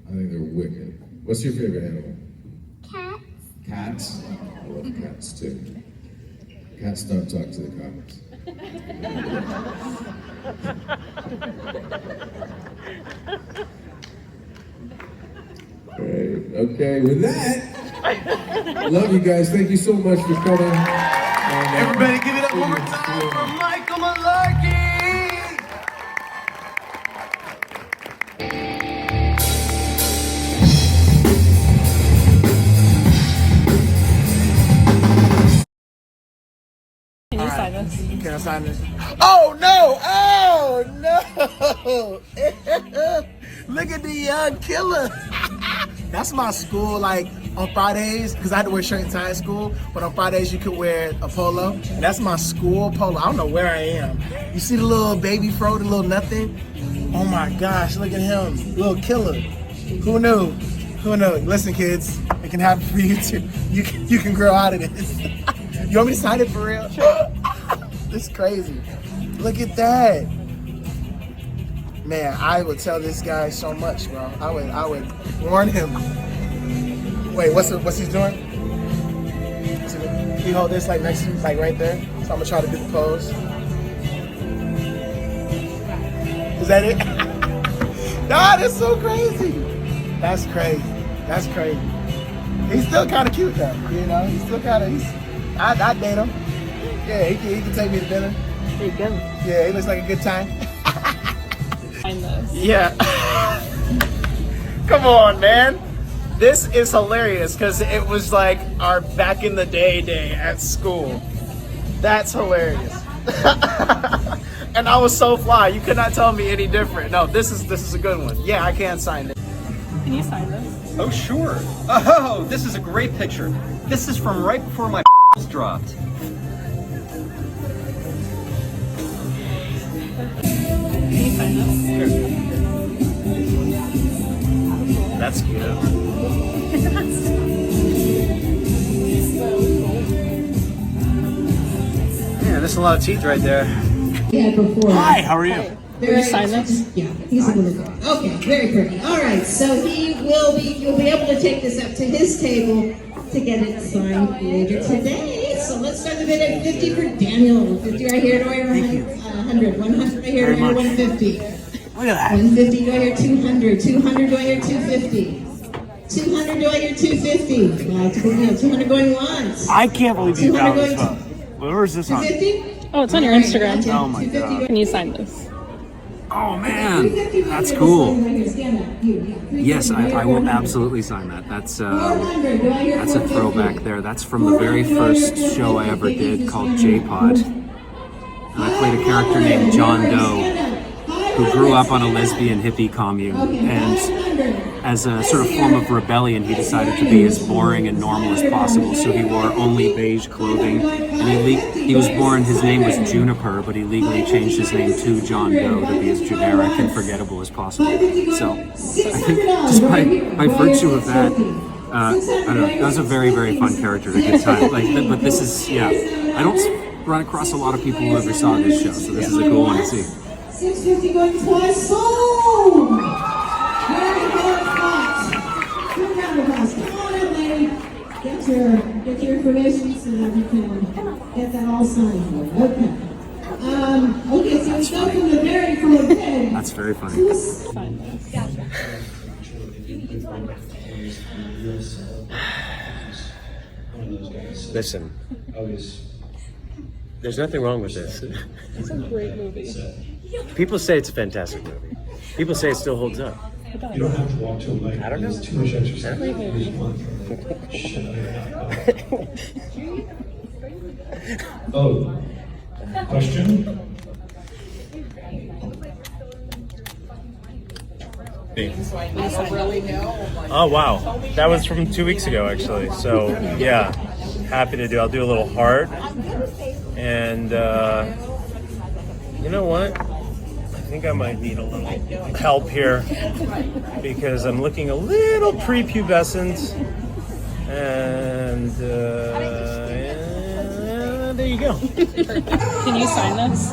I think they're wicked. What's your favorite animal? Cats. Cats? I love cats too. Cats don't talk to the cops. Great. Okay, with that, love you guys. Thank you so much for coming. Everybody give it up one more time for Michael Malarkey! Can you sign this? Can I sign this? Oh no! Oh no! Look at the young killer. That's my school, like on Fridays, because I had to wear shirt and tie in school, but on Fridays you could wear a polo. And that's my school polo. I don't know where I am. You see the little baby fro, the little nothing? Oh my gosh, look at him. Little killer. Who knew? Who knew? Listen, kids, it can happen for you too. You can grow out of this. You want me to sign it for real? This is crazy. Look at that. Man, I would tell this guy so much, bro. I would warn him. Wait, what's he doing? So he hold this like next to me, like right there. So I'm gonna try to do the pose. Is that it? Nah, that's so crazy. That's crazy. That's crazy. He's still kind of cute though, you know. He's still kind of. I'd date him. Yeah, he can take me to dinner. There you go. Yeah, he looks like a good time. Yeah. Come on, man. This is hilarious because it was like our back in the day at school. That's hilarious. And I was so fly. You could not tell me any different. No, this is a good one. Yeah, I can sign it. Can you sign this? Oh, sure. Oh, this is a great picture. This is from right before my was dropped. Can you sign this? That's cute. Yeah, there's a lot of teeth right there. Yeah, before. Hi, how are you? Can you sign this? Yeah, he's a little guy. Okay, very pretty. All right, so you'll be able to take this up to his table to get it signed later today. So let's start the bid at 50 for Daniel. 50 right here, do I hear 100? 100 right here, do I hear 150? Look at that. 150, do I hear 200? 200, do I hear 250? 200, do I hear 250? Wow, 200 going once. I can't believe you 200 found this going photo. Where is this on? 250? Oh, it's on your All right, Instagram. gotcha. Oh my god. Can you sign this? Oh man, that's cool. Yes, I will absolutely sign that. That's a throwback there. That's from the very first show I ever did called J-Pod. And I played a character named John Doe. who grew up on a lesbian hippie commune, and as a sort of form of rebellion, he decided to be as boring and normal as possible. So he wore only beige clothing, and he was born. His name was Juniper, but he legally changed his name to John Doe to be as generic and forgettable as possible. So I think just by virtue of that, I don't know. That was a very, very fun character at a good time. But this is, yeah, I don't run across a lot of people who ever saw this show, so this is a cool one to see. 650 going twice. Sold! Very good spot. Two round of applause. Come on in, lady. Get your information so that we can get that all signed for you. Okay. Okay, so we go from the very big. That's very funny. Listen, there's nothing wrong with this. It's a great movie. People say it's a fantastic movie. People say it still holds up. You don't have to walk to a light. I don't know. It's too much exercise. Oh, question? Oh wow, that was from 2 weeks ago actually. So yeah, happy to do. I'll do a little heart, and you know what? I think I might need a little help here because I'm looking a little prepubescent, and there you go. Can you sign this?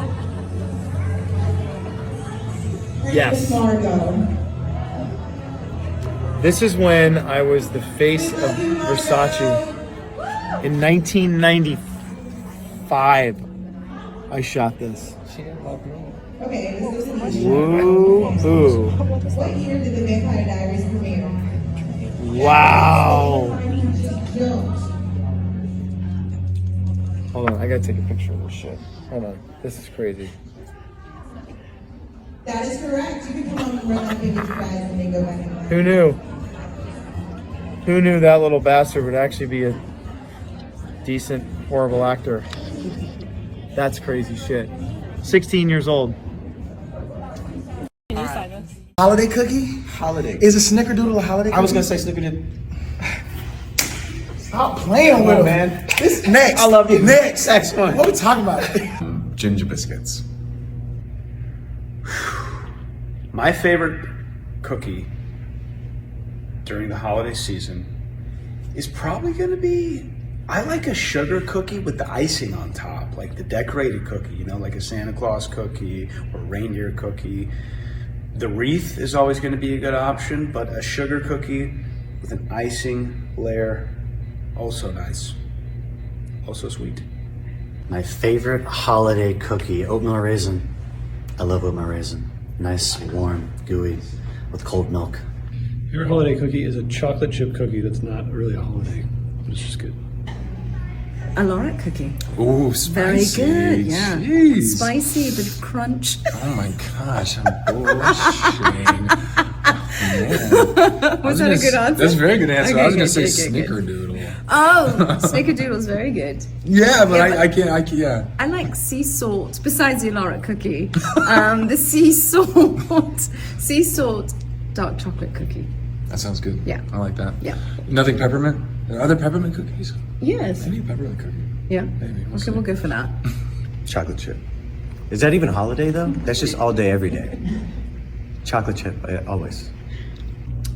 Yes. This is when I was the face of Versace. In 1995, I shot this. Okay, this is Woo-hoo. What year did the Vampire Diaries premiere? Wow. Hold on, I gotta take a picture of this shit. Hold on, this is crazy. That is correct. You can come on and run that video with you guys and then go back and Who knew? Who knew that little bastard would actually be a decent, horrible actor? That's crazy shit. 16 years old. Can you sign this? Holiday cookie? Holiday. Is a snickerdoodle a holiday cookie? I was gonna say snickerdoodle. Stop playing with him, man. This next. I love you. Next. Next one. What are we talking about? Ginger biscuits. My favorite cookie during the holiday season is probably gonna be, I like a sugar cookie with the icing on top, like the decorated cookie, you know, like a Santa Claus cookie or reindeer cookie. The wreath is always gonna be a good option, but a sugar cookie with an icing layer, also nice, also sweet. My favorite holiday cookie, oatmeal raisin. I love oatmeal raisin. Nice, warm, gooey, with cold milk. Your holiday cookie is a chocolate chip cookie that's not really a holiday, but it's just good. A Laurette cookie. Ooh, Very spicy. good, yeah. Jeez. Spicy, but crunch. Oh my gosh, I'm bullshitting. Was that a good answer? That's a very good answer. Okay, I was gonna good, say good, good. snickerdoodle. Oh, snickerdoodle's very good. Yeah, but I can't, yeah. I like sea salt, besides the Laurette cookie, the sea salt dark chocolate cookie. That sounds good. Yeah. I like that. Yeah. Nothing peppermint? Are there peppermint cookies? Yes. I need a peppermint cookie. Yeah. Maybe. Okay, we'll go for that. Chocolate chip. Is that even a holiday though? That's just all day, every day. Chocolate chip, always.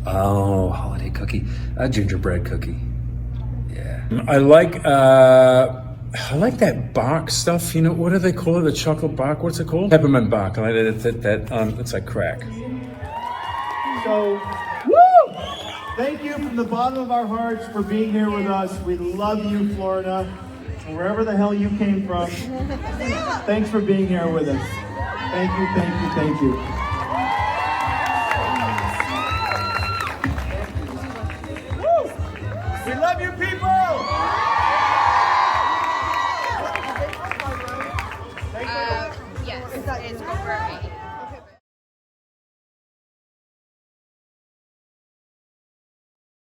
Oh, holiday cookie. A gingerbread cookie. I like that bark stuff. You know, what do they call it? The chocolate bark. What's it called? Peppermint bark. I like that. It's like crack. So, woo! Thank you from the bottom of our hearts for being here with us. We love you, Florida, wherever the hell you came from. Thanks for being here with us. Thank you, thank you, thank you.